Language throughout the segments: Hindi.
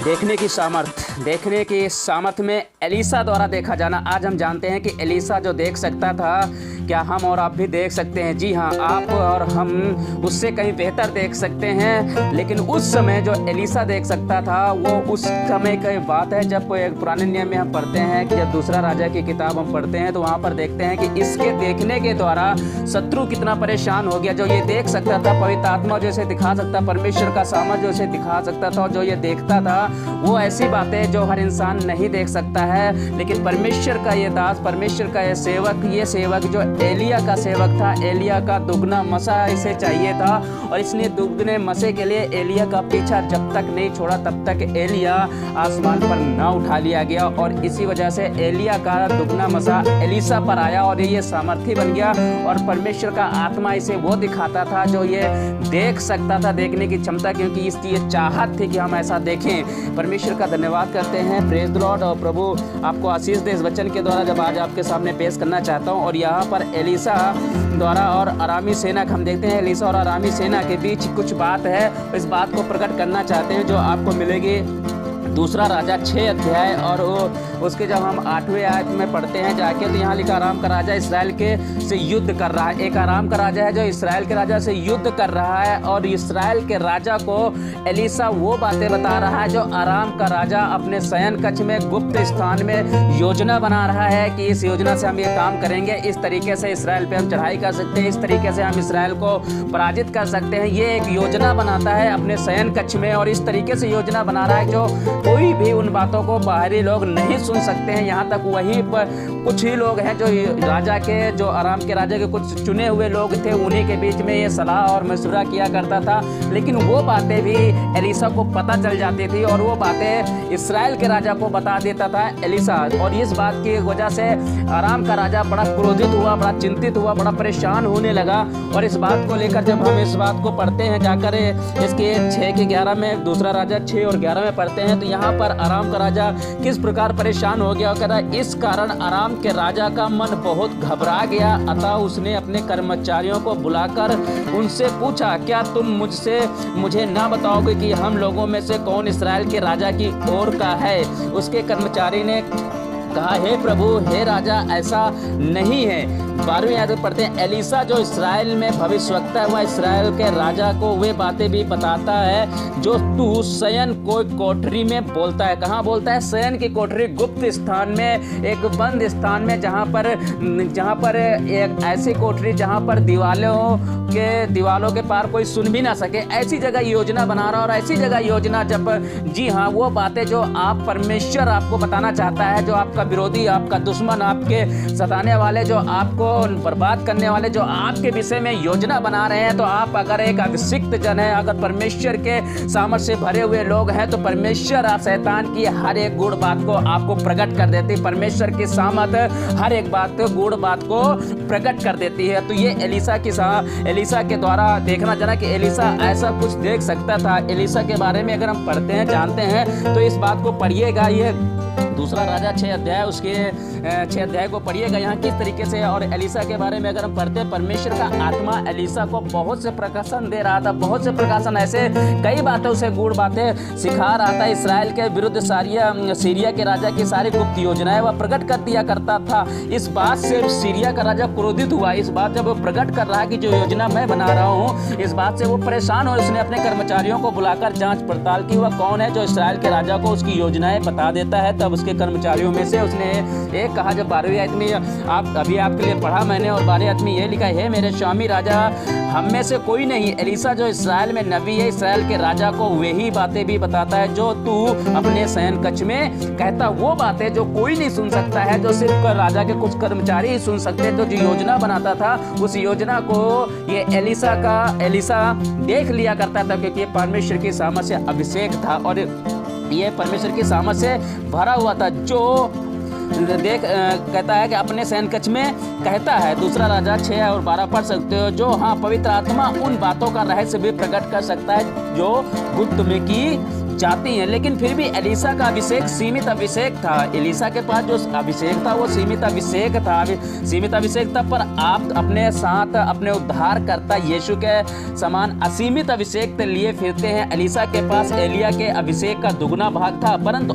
देखने की सामर्थ में एलीसा द्वारा देखा जाना। आज हम जानते हैं कि एलीसा जो देख सकता था, क्या हम और आप भी देख सकते हैं? जी हाँ, आप और हम उससे कहीं बेहतर देख सकते हैं। लेकिन उस समय जो एलीसा देख सकता था वो उस समय की बात है जब पुराने नियम में हम पढ़ते हैं कि जब दूसरा राजा की किताब हम पढ़ते हैं तो वहाँ पर देखते हैं कि इसके देखने के द्वारा शत्रु कितना परेशान हो गया। जो ये देख सकता था, पवित्र आत्मा जैसे दिखा सकता, परमेश्वर का सामर्थ जैसे दिखा सकता था, और जो ये देखता था वो ऐसी बातें जो हर इंसान नहीं देख सकता है। लेकिन परमेश्वर का ये दास, परमेश्वर का ये सेवक जो एलिया का सेवक था, एलिया का दुगना मसा इसे चाहिए था, और इसने दुगने मसे के लिए एलिया का पीछा जब तक नहीं छोड़ा तब तक एलिया आसमान पर ना उठा लिया गया। और इसी वजह से एलिया का दुगना मसा एलीसा पर आया और ये सामर्थी बन गया। और परमेश्वर का आत्मा इसे वो दिखाता था जो ये देख सकता था, देखने की क्षमता, क्योंकि इसकी ये चाहत थी कि हम ऐसा देखें। परमेश्वर का धन्यवाद करते हैं, प्रेज द लॉर्ड। और प्रभु आपको आशीष दे इस वचन के द्वारा जब आज आपके सामने पेश करना चाहता हूँ। और यहाँ पर एलीसा द्वारा और अरामी सेना हम देखते हैं, एलीसा और अरामी सेना के बीच कुछ बात है, इस बात को प्रकट करना चाहते हैं जो आपको मिलेगी दूसरा राजा 6 अध्याय और उसके जब हम 8वें आयत में पढ़ते हैं जाके, तो यहाँ लिखा अराम का राजा इसराइल के से युद्ध कर रहा है। एक अराम का राजा है जो इसराइल के राजा से युद्ध कर रहा है, और इसराइल के राजा को एलीसा वो बातें बता रहा है जो अराम का राजा अपने शयन कक्ष में गुप्त स्थान में योजना बना रहा है कि इस योजना से हम ये काम करेंगे, इस तरीके से इसराइल पे हम चढ़ाई कर सकते हैं, इस तरीके से हम इसराइल को पराजित कर सकते हैं। ये एक योजना बनाता है अपने शयन कक्ष में, और इस तरीके से योजना बना रहा है जो कोई भी उन बातों को बाहरी लोग नहीं सुन सकते हैं। यहाँ तक वहीं पर कुछ ही लोग हैं जो राजा के, जो आराम के राजा के कुछ चुने हुए लोग थे, उन्हीं के बीच में ये सलाह और मशवरा किया करता था। लेकिन वो बातें भी एलीसा को पता चल जाती थी, और वो बातें इसराइल के राजा को बता देता था एलीसा। और इस बात की वजह से आराम का राजा बड़ा क्रोधित हुआ, बड़ा चिंतित हुआ, बड़ा परेशान होने लगा। और इस बात को लेकर जब हम इस बात को पढ़ते हैं जाकर इसके 6 के 11 में, दूसरा राजा 6 और 11 में पढ़ते हैं, तो यहाँ पर आराम का राजा किस प्रकार परेशान हो गया। कहता है इस कारण आराम के राजा का मन बहुत घबरा गया, अतः उसने अपने कर्मचारियों को बुलाकर उनसे पूछा, क्या तुम मुझे ना बताओगे कि हम लोगों में से कौन इसराइल के राजा की ओर का है? उसके कर्मचारी ने कहा, हे प्रभु, हे राजा, ऐसा नहीं है। 12वीं आयत में पढ़ते हैं, एलीसा जो इसराइल में भविष्यवक्ता है वह इसराइल के राजा को वे बातें भी बताता है जो तू शयन को कोठरी में बोलता है। कहाँ बोलता है? शयन की कोठरी, गुप्त स्थान में, एक बंद स्थान में, जहाँ पर एक ऐसी कोठरी जहाँ पर दीवालों के पार कोई सुन भी ना सके, ऐसी जगह योजना बना रहा। और ऐसी जगह योजना जब, जी हाँ, वो बातें जो आप परमेश्वर आपको बताना चाहता है, जो आपका विरोधी, आपका दुश्मन, आपके सताने वाले, जो आपको बर्बाद करने वाले, जो आपके विषय में योजना बना रहे हैं, तो आप अगर एक अभिषिक्त जन है, अगर परमेश्वर के सामर्थ से भरे हुए लोग हैं, तो परमेश्वर आप शैतान की हर एक गूढ़ बात को आपको प्रकट कर देती। परमेश्वर की सामर्थ हर एक बात, गूढ़ बात को प्रकट कर देती है। तो ये एलीसा के द्वारा देखना जाना कि एलीसा ऐसा कुछ देख सकता था। एलीसा के बारे में अगर हम पढ़ते हैं, जानते हैं, तो इस बात को पढ़िएगा। ये दूसरा राजा 6 अध्याय, उसके 6 अध्याय को पढ़िएगा यहाँ किस तरीके से। और एलीसा के बारे में अगर हम पढ़ते हैं, परमेश्वर का आत्मा एलीसा को बहुत से प्रकाशन दे रहा था, बहुत से प्रकाशन, ऐसे कई बातें, उसे गूढ़ बातें सिखा रहा था। इसराइल के विरुद्ध सीरिया के राजा की सारी गुप्त योजनाएं वह प्रकट कर दिया करता था। इस बात से सीरिया का राजा क्रोधित हुआ। इस बात जब वो प्रकट कर रहा है कि जो योजना मैं बना रहा हूँ, इस बात से वो परेशान हो। उसने अपने कर्मचारियों को बुलाकर जांच पड़ताल की, वह कौन है जो इसराइल के राजा को उसकी योजनाएं बता देता है। तब उसके कर्मचारियों में से उसने एक कहा, जब 12वीं आयत में आपके लिए पढ़ा मैंने, और 12वीं आयत में यह लिखा है, मेरे स्वामी राजा, हम में से कोई नहीं। एलीसा जो इसराइल में नबी है, इसराइल के राजा को वही बातें भी बताता है जो तू अपने शयन कक्ष में कहता। वो बातें जो कोई नहीं सुन सकता है, जो सिर्फ राजा के कुछ कर्मचारी ही सुन सकते। तो जो योजना बनाता था, उस योजना को ये एलीसा देख लिया करता था, क्योंकि परमेश्वर की सामर्थ से अभिषेक था और ये परमेश्वर की सामर्थ से भरा हुआ था। जो कहता है कि अपने शयन कक्ष में कहता है। दूसरा राजा 6 और 12 पढ़ सकते हो। जो, हाँ, पवित्र आत्मा उन बातों का रहस्य भी प्रकट कर सकता है जो गुप्त में की जाती हैं। लेकिन फिर भी एलिसा का अभिषेक सीमित अभिषेक था। एलिसा के पास जो अभिषेक था वो सीमित अभिषेक था, पर आप अपने साथ अपने उद्धारकर्ता यीशु के समान असीमित अभिषेक लिए फिरते हैं। एलिसा के पास एलिया के अभिषेक का दुगना भाग था, परंतु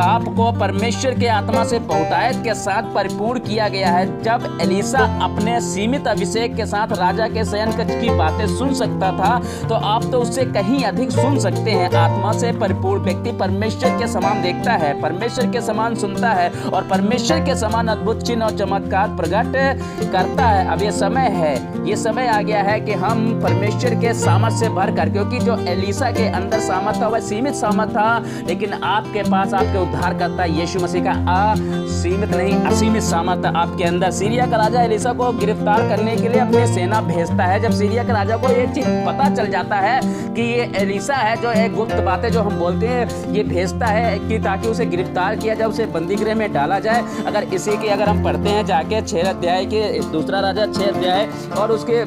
आपको परमेश्वर के आत्मा से बहुतायत के साथ परिपूर्ण किया गया है। जब एलिसा अपने सीमित अभिषेक के साथ राजा के शयन कक्ष की बातें सुन सकता था, तो आप तो उससे कहीं अधिक सुन सकते हैं। आत्मा से परिपूर्ण व्यक्ति परमेश्वर के समान देखता है, परमेश्वर के समान सुनता है और परमेश्वर के समान अद्भुत चिन्ह और चमत्कार प्रकट करता है। अब ये समय आ गया है कि हम परमेश्वर के सामर्थ से भरकर, क्योंकि जो एलिसा के अंदर सामर्थ था वह सीमित सामर्थ था, लेकिन आपके पास आपके उद्धारकर्ता यीशु मसीह का सीमित नहीं असीमित सामर्थ आपके अंदर। सीरिया का राजा एलिसा को गिरफ्तार करने के लिए अपनी सेना भेजता है। जब सीरिया के राजा को ये चीज पता चल जाता है कि ये एलिसा है, जो एक गुप्त बातें जो हम बोलते हैं, ये भेजता है कि ताकि उसे गिरफ्तार किया जाए, उसे बंदीगृह में डाला जाए। अगर हम पढ़ते हैं जाके 6 अध्याय के दूसरा राजा 6 अध्याय और उसके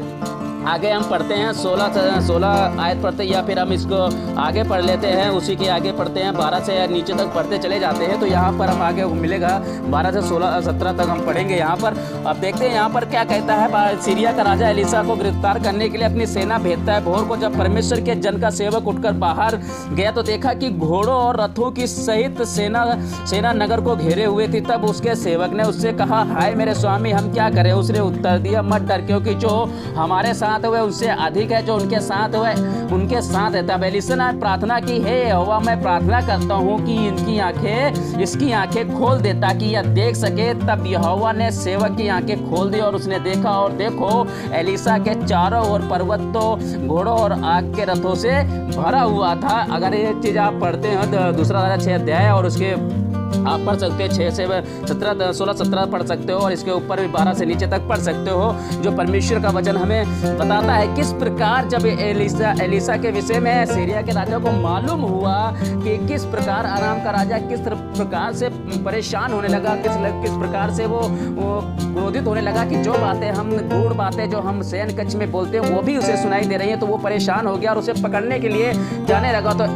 आगे हम पढ़ते हैं 16 आयत पढ़ते हैं, या फिर हम इसको आगे पढ़ लेते हैं, उसी के आगे पढ़ते हैं 12 से नीचे तक पढ़ते चले जाते हैं। तो यहाँ पर हम आगे मिलेगा 12 से 17 तक हम पढ़ेंगे। यहाँ पर अब देखते हैं यहाँ पर क्या कहता है। सीरिया का राजा एलिसा को गिरफ्तार करने के लिए अपनी सेना भेजता है। भोर को जब परमेश्वर के जन का सेवक उठकर बाहर गया तो देखा कि घोड़ों और रथों की सहित सेना नगर को घेरे हुए थी। तब उसके सेवक ने उससे कहा, हाय मेरे स्वामी, हम क्या करें? उसने उत्तर दिया, मत डर, क्योंकि जो हमारे साथ हुए उससे अधिक है जो उनके साथ हुए उनके साथ है। तब एलिसा ने प्रार्थना की, हे यहोवा, मैं प्रार्थना करता हूँ कि इसकी आंखें खोल दे ताकि यह देख सके। तब यहोवा ने सेवक की आंखें खोल दी और उसने देखा, और देखो एलिसा के चारों ओर पर्वत तो घोड़ों और आग के रथों से भरा हुआ था। अगर ये चीज आप पढ़ते हैं तो दूसरा राजा 6 अध्याय और उसके आप पढ़ सकते हैं 6 से 16-17 पढ़ सकते हो, और इसके ऊपर भी 12 से नीचे तक पढ़ सकते हो, जो परमेश्वर का वचन हमें बताता है किस प्रकार जब एलिसा के विषय में सीरिया के राजा को मालूम हुआ कि किस प्रकार आराम का राजा किस प्रकार से परेशान होने लगा, किस प्रकार से वो क्रोधित होने लगा कि जो बातें हम गूढ़ बातें जो हम शयन कक्ष में बोलते हैं वो भी उसे सुनाई दे रही हैं। तो वो परेशान हो गया और उसे पकड़ने के लिए जाने लगा। तो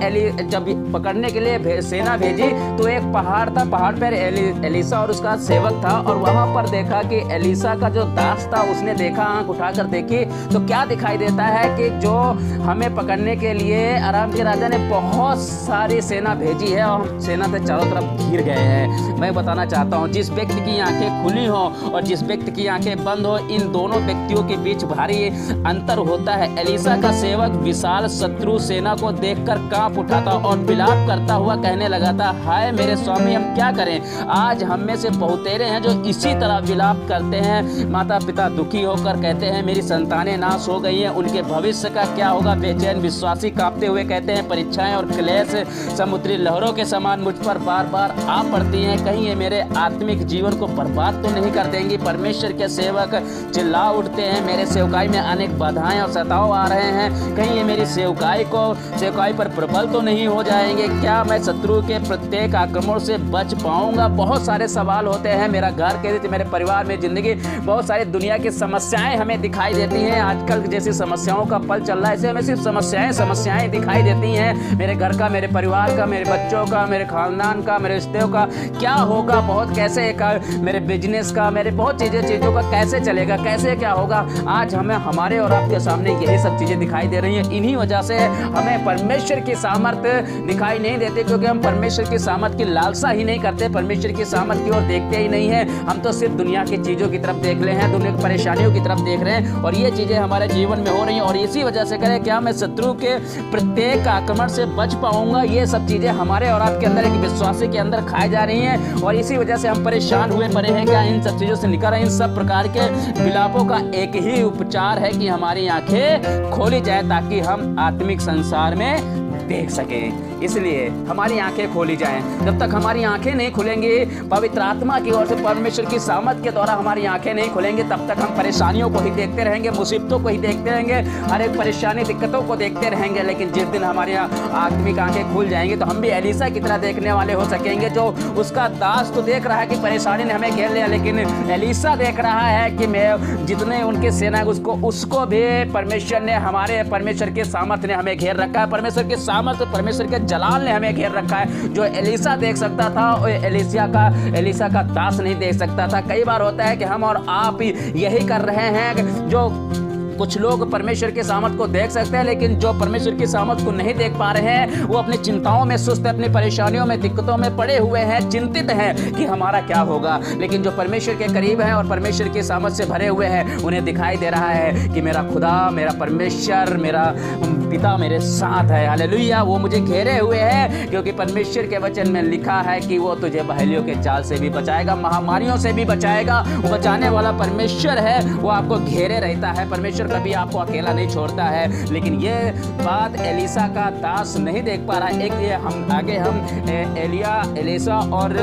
जब पकड़ने के लिए सेना भेजी तो एक पहाड़ था, पहाड़ पर एलिसा और उसका सेवक था, और वहां पर देखा कि एलिसा का जो दास था उसने देखा, आंख उठाकर देखी तो क्या दिखाई देता है कि जो हमें पकड़ने के लिए आराम के राजा ने बहुत सारी सेना भेजी है और हम सेना से चारों तरफ घिर गए हैं। मैं बताना चाहता हूं, जिस व्यक्ति की आंखें खुली हो और जिस व्यक्ति की आंखें बंद हो, इन दोनों व्यक्तियों के बीच भारी अंतर होता है। एलिसा का सेवक विशाल शत्रु सेना को देखकर कांप उठा था और विलाप करता हुआ कहने लगा था, हाय मेरे स्वामी, हम क्या करें? आज हम में से बहुतेरे हैं जो इसी तरह विलाप करते हैं। माता पिता दुखी होकर कहते हैं, मेरी संतानें नाश हो गई हैं, उनके भविष्य का क्या होगा? बेचैन विश्वासी कांपते हुए कहते हैं, परीक्षाएं और क्लेश समुद्री लहरों के समान मुझ पर बार बार आ पड़ती हैं, कहीं ये मेरे आत्मिक जीवन को बर्बाद तो नहीं कर देंगी? परमेश्वर के सेवक चिल्ला उठते हैं, मेरे सेवकाई में अनेक बाधाएं और सताव आ रहे हैं, कहीं ये मेरी सेवकाई पर प्रबल तो नहीं हो जाएंगे? क्या मैं शत्रु के प्रत्येक आक्रमण से बच पाऊंगा? बहुत सारे सवाल होते हैं। मेरा घर के मेरे परिवार में जिंदगी बहुत सारी दुनिया की समस्याएं हमें दिखाई देती हैं। आजकल जैसी समस्याओं का पल चल रहा है, ऐसे हमें सिर्फ समस्याएं दिखाई देती हैं। मेरे घर का, मेरे परिवार का, मेरे बच्चों का, मेरे खानदान का, मेरे रिश्तों का क्या होगा, बहुत कैसे मेरे बिजनेस का, मेरे बहुत चीज़ों का कैसे चलेगा, कैसे क्या होगा। आज हमें हमारे और आपके सामने यही सब चीज़ें दिखाई दे रही हैं। इन्हीं वजह से हमें परमेश्वर की सामर्थ्य दिखाई नहीं देती, क्योंकि हम परमेश्वर की सामर्थ्य की लालसा ही नहीं करते, परमेश्वर की सामर्थ्य की ओर देखते ही नहीं है। हम तो सिर्फ दुनिया की चीज़ों की तरफ देख रहे हैं, दुनिया की परेशानियों की तरफ देख रहे हैं, और ये चीज़ें हमारे जीवन में हो रही हैं। और इसी वजह से करें, क्या मैं शत्रु के प्रत्येक आक्रमण से बच पाऊंगा? ये सब चीज़ें हमारे और आपके अंदर, एक विश्वासी के अंदर खाई जा रही हैं, और इसी वजह से हम परेशान हुए पड़े हैं। क्या इन सब चीज़ों से निकल रहे? इन सब प्रकार के विलापों का एक ही उपचार है कि हमारी आंखें खोली जाए ताकि हम आत्मिक संसार में देख सकें। इसलिए हमारी आंखें खोली जाएं। जब तक हमारी आंखें नहीं खुलेंगी पवित्र आत्मा की ओर से, परमेश्वर की सामर्थ के द्वारा हमारी आंखें नहीं खुलेंगी, तब तक हम परेशानियों को ही देखते रहेंगे, मुसीबतों को ही देखते रहेंगे, हर एक परेशानी दिक्कतों को देखते रहेंगे। लेकिन जिस दिन हमारी आत्मिक आंखें खुल जाएंगी तो हम भी एलीसा की तरह देखने वाले हो सकेंगे। जो उसका दास तो देख रहा है कि परेशानी ने हमें घेर लिया, लेकिन एलीसा देख रहा है कि मैं जितने उनके सेना उसको भी परमेश्वर ने, हमारे परमेश्वर के सामर्थ ने हमें घेर रखा है, परमेश्वर के सामर्थ, परमेश्वर के जलाल ने हमें घेर रखा है। जो एलीसा देख सकता था वो एलीसा का दास नहीं देख सकता था। कई बार होता है कि हम और आप यही कर रहे हैं। जो कुछ लोग परमेश्वर के सामर्थ को देख सकते हैं, लेकिन जो परमेश्वर की सामर्थ को नहीं देख पा रहे हैं वो अपनी चिंताओं में सुस्त है, अपनी परेशानियों में, दिक्कतों में पड़े हुए हैं, चिंतित हैं कि हमारा क्या होगा। लेकिन जो परमेश्वर के करीब हैं और परमेश्वर की सामर्थ से भरे हुए हैं, उन्हें दिखाई दे रहा है कि मेरा खुदा, मेरा परमेश्वर, मेरा पिता मेरे साथ है। हालेलुया। वो मुझे घेरे हुए है, क्योंकि परमेश्वर के वचन में लिखा है कि वो तुझे बहेलियों के जाल से भी बचाएगा, महामारियों से भी बचाएगा। वो बचाने वाला परमेश्वर है, वो आपको घेरे रहता है। परमेश्वर कभी आपको अकेला नहीं छोड़ता है। लेकिन ये बात एलीसा का दास नहीं देख पा रहा है। एक ये हम एलीसा और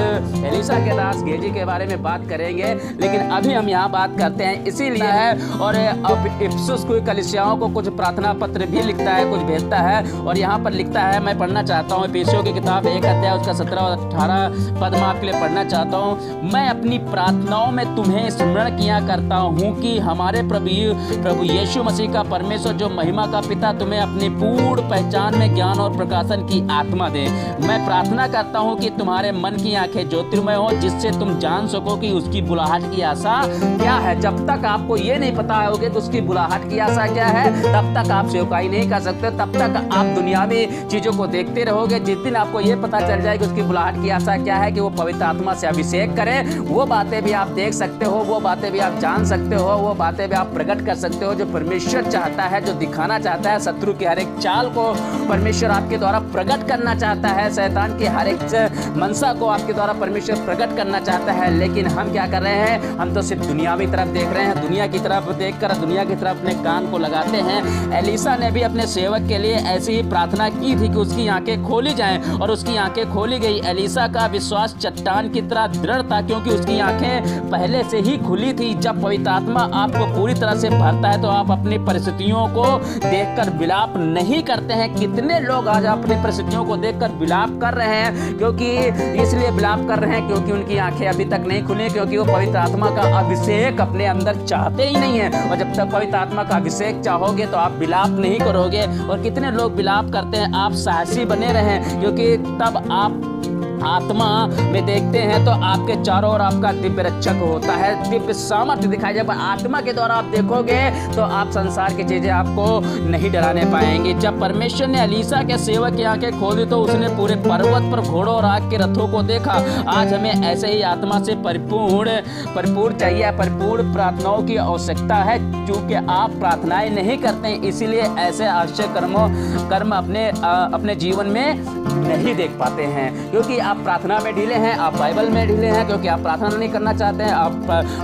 एलीसा के दास गेजी के बारे में बात करेंगे, लेकिन अभी हम यहाँ बात करते हैं इसीलिए है। और अब इफिसुस की कलीसियाओं को कुछ प्रार्थना पत्र भी लिखता है, कुछ भेजता है, और यहाँ पर लिखता है, मैं पढ़ना चाहता हूँ इफिसियों की किताब 1 अध्याय उसका 17 और 18 पद मैं आपके लिए पढ़ना चाहता हूँ। मैं अपनी प्रार्थनाओं में तुम्हें स्मरण किया करता हूँ कि हमारे प्रभु यीशु मसीह का परमेश्वर जो महिमा का पिता तुम्हें अपनी पूर्ण पहचान में ज्ञान और प्रकाशन की आत्मा दे। मैं प्रार्थना करता हूँ कि तुम्हारे मन की आंखें ज्योतिर्मय हो, जिससे तुम जान सको कि उसकी बुलाहट की आशा क्या है। जब तक आपको ये नहीं पता होगा कि उसकी बुलाहट की आशा क्या है, तब तक आप सेवकाई नहीं कर सकते, तब तक आप दुनियावी चीजों को देखते रहोगे। जिस दिन आपको ये पता चल जाएगी उसकी बुलाहट की आशा क्या है, कि वो पवित्र आत्मा से अभिषेक करे, वो बातें भी आप देख सकते हो, वो बातें भी आप जान सकते हो, वो बातें भी आप प्रकट कर सकते हो जो परमेश्वर चाहता है, जो दिखाना चाहता है। शत्रु की हर एक चाल को परमेश्वर आपके द्वारा प्रकट करना चाहता है, शैतान की हर एक मनसा को आपके द्वारा परमेश्वर प्रकट करना चाहता है। लेकिन हम क्या कर रहे हैं, हम तो सिर्फ दुनियावी तरफ देख रहे हैं, दुनिया की तरफ देखकर दुनिया की तरफ अपने कान को लगाते हैं। एलीसा ने भी अपने सेवक के लिए ऐसी ही प्रार्थना की थी कि उसकी आंखें खोली जाएं, और उसकी आंखें खोली गई। एलीसा का विश्वास चट्टान की तरह दृढ़ था, क्योंकि उसकी आंखें पहले से ही खुली थी। जब पवित्र आत्मा आपको पूरी तरह से भरता है तो आप अपनी परिस्थितियों को देखकर विलाप नहीं करते हैं। कितने लोग आज अपनी परिस्थितियों को देखकर विलाप कर रहे हैं, क्योंकि इसलिए विलाप कर रहे हैं क्योंकि उनकी आंखें अभी तक नहीं खुली, क्योंकि वो पवित्र आत्मा का अभिषेक अपने अंदर चाहते ही नहीं है। और जब तक पवित्र आत्मा का अभिषेक चाहोगे तो आप विलाप नहीं करोगे। और कितने लोग विलाप करते हैं, आप साहसी बने रहें, क्योंकि तब आप आत्मा में देखते हैं तो आपके चारों ओर आपका दिव्य रक्षक होता है, दिव्य सामर्थ्य दिखाई। जब आत्मा के द्वारा आप देखोगे तो आप संसार की चीजें आपको नहीं डराने पाएंगे। जब परमेश्वर ने एलीसा के सेवक की आंखें खोली तो उसने पूरे पर्वत पर घोड़ों और आग के रथों को देखा। आज हमें ऐसे ही आत्मा से परिपूर्ण चाहिए, परिपूर्ण प्रार्थनाओं की आवश्यकता है। क्योंकि आप प्रार्थनाएं नहीं करते, इसीलिए ऐसे आश्चर्य कर्म अपने जीवन में नहीं देख पाते हैं, क्योंकि आप प्रार्थना में ढीले हैं, आप बाइबल में ढीले हैं, क्योंकि आप प्रार्थना नहीं करना चाहते हैं, आप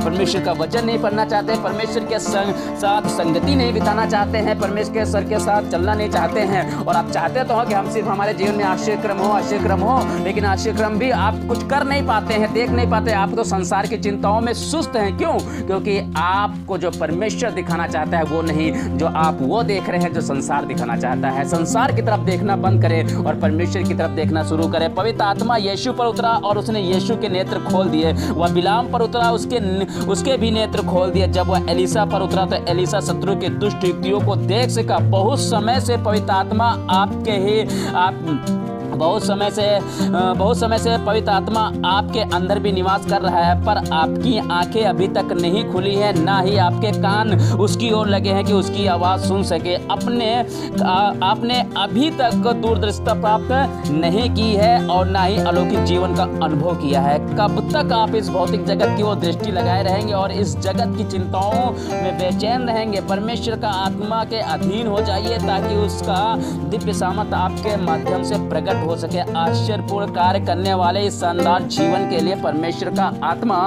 परमेश्वर का वचन नहीं पढ़ना चाहते, परमेश्वर के साथ संगति नहीं बिताना चाहते हैं, परमेश्वर के सर के साथ चलना नहीं चाहते हैं। और आप चाहते तो हो कि हम सिर्फ हमारे जीवन में आश्चर्यक्रम हो, लेकिन आश्चर्यक्रम भी आप कुछ कर नहीं पाते हैं, देख नहीं पाते। आप तो संसार की चिंताओं में सुस्त हैं। क्यों? क्योंकि आपको जो परमेश्वर दिखाना चाहता है वो नहीं, जो आप वो देख रहे हैं जो संसार दिखाना चाहता है। संसार की तरफ देखना बंद करें और परमेश्वर की तरफ देखना शुरू करें। पवित्र आत्मा यीशु पर उतरा और उसने यीशु के नेत्र खोल दिए। वह बिलाम पर उतरा, उसके भी नेत्र खोल दिए। जब वह एलीसा पर उतरा तो एलीसा शत्रु के दुष्ट युक्तियों को देख सका। बहुत समय से पवित्र आत्मा बहुत समय से पवित्र आत्मा आपके अंदर भी निवास कर रहा है, पर आपकी आंखें अभी तक नहीं खुली है, ना ही आपके कान उसकी ओर लगे हैं कि उसकी आवाज़ सुन सके। आपने अभी तक दूरदर्शिता प्राप्त नहीं की है और ना ही अलौकिक जीवन का अनुभव किया है। कब तक आप इस भौतिक जगत की ओर दृष्टि लगाए रहेंगे और इस जगत की चिंताओं में बेचैन रहेंगे। परमेश्वर का आत्मा के अधीन हो जाइए ताकि उसका दिव्य सामर्थ आपके माध्यम से प्रकट हो सके। आश्चर्यपूर्ण कार्य करने वाले इस शानदार जीवन के लिए परमेश्वर का आत्मा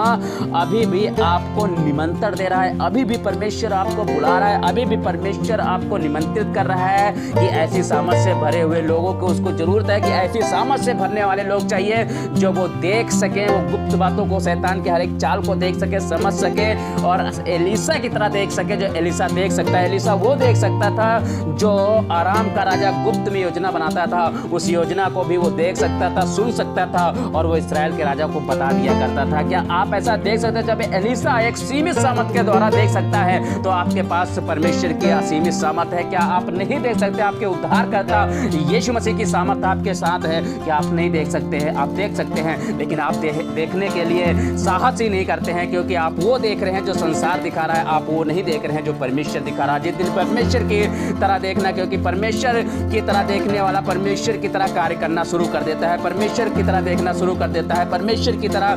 अभी भी आपको निमंत्रण दे रहा है, अभी भी परमेश्वर आपको बुला रहा है, अभी भी परमेश्वर आपको निमंत्रित कर रहा है कि ऐसी सामर्थ से भरे हुए लोगों को उसको जरूरत है कि ऐसी सामर्थ से भरने वाले लोग चाहिए जो वो देख सके, वो गुप्त बातों को, शैतान के हर एक चाल को देख सके, समझ सके और एलीसा की तरह देख सके जो एलीसा देख सकता है। एलीसा वो देख सकता था जो आराम का राजा गुप्त में योजना बनाता था, उस योजना को भी वो देख सकता था, सुन सकता था और वो इस्राएल के राजा को बता दिया करता था। क्या आप ऐसा देख सकते हैं? जब एलीसा एक सीमित सामर्थ के द्वारा देख सकता है तो आपके पास परमेश्वर की असीमित सामर्थ है। क्या आप नहीं देख सकते? आपके उद्धारकर्ता यीशु मसीह की सामर्थ आपके साथ है। क्या आप नहीं देख सकते हैं? आप देख सकते हैं, लेकिन आप देखने के लिए साहस ही नहीं करते हैं क्योंकि आप वो देख रहे हैं जो संसार दिखा रहा है, आप वो नहीं देख रहे हैं जो परमेश्वर दिखा रहा है। जिस दिन परमेश्वर की तरह देखना, क्योंकि परमेश्वर की तरह देखने वाला परमेश्वर की तरह कार्य करना शुरू कर देता है, परमेश्वर की तरह देखना शुरू कर देता है, परमेश्वर की तरह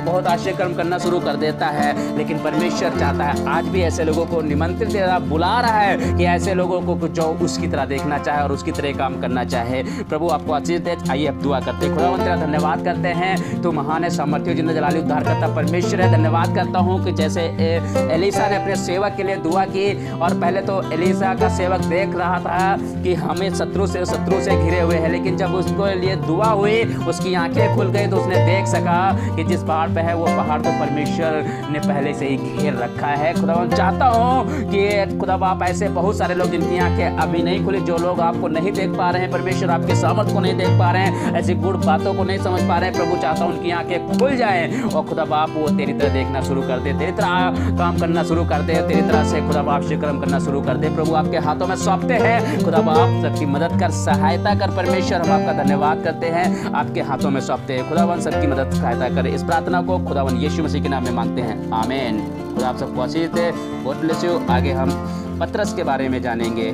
बहुत आश्चर्य कर्म करना शुरू कर देता है। लेकिन परमेश्वर चाहता है आज भी ऐसे लोगों को निमंत्रित बुला रहा है कि ऐसे लोगों को जो उसकी तरह देखना चाहे और उसकी तरह काम करना चाहे। प्रभु आपको आशीष दे। आइए अब दुआ करते हैं। खुदावंद तेरा धन्यवाद करते हैं, तू महान है, सामर्थ्य, जिंदा जलाली उद्धार करता परमेश्वर है। धन्यवाद करता हूँ कि जैसे एलीसा ने अपने सेवक के लिए दुआ की और पहले तो एलीसा का सेवक देख रहा था कि हमें शत्रु से घिरे हुए हैं, लेकिन जब उसको लिए दुआ हुई उसकी आंखें खुल गई तो उसने देख सका कि जिस पहाड़ पे है वो पहाड़ तो परमेश्वर ने पहले से ही घेर रखा है। खुदावंद चाहता हूँ कि खुदा आप ऐसे बहुत सारे लोग जिनकी आंखें अभी नहीं खुली, जो लोग आपको नहीं देख पा रहे हैं, परमेश्वर आपके सामर्थ को नहीं देख पा रहे हैं, ऐसी गुड़ बातों को नहीं समझ पा रहे हैं, प्रभु चाहता हूँ उनकी आंखें खुल जाएं और खुदा बाप वो तेरी तरह देखना शुरू कर दे, तेरी तरह काम करना शुरू कर दे, तेरी तरह से खुदा बाप से कर्म करना शुरू कर दे। प्रभु आपके हाथों में सौंपते हैं, खुदा बाप सबकी मदद कर, सहायता कर परमेश्वर। हम आपका धन्यवाद करते हैं, आपके हाथों में सौंपते हैं। खुदावन सबकी मदद सहायता करे। इस प्रार्थना को खुदावन यीशु मसीह के नाम में मांगते हैं, आमीन। खुदा आप सबको आशीष दे। God bless you. आगे हम पतरस के बारे में जानेंगे।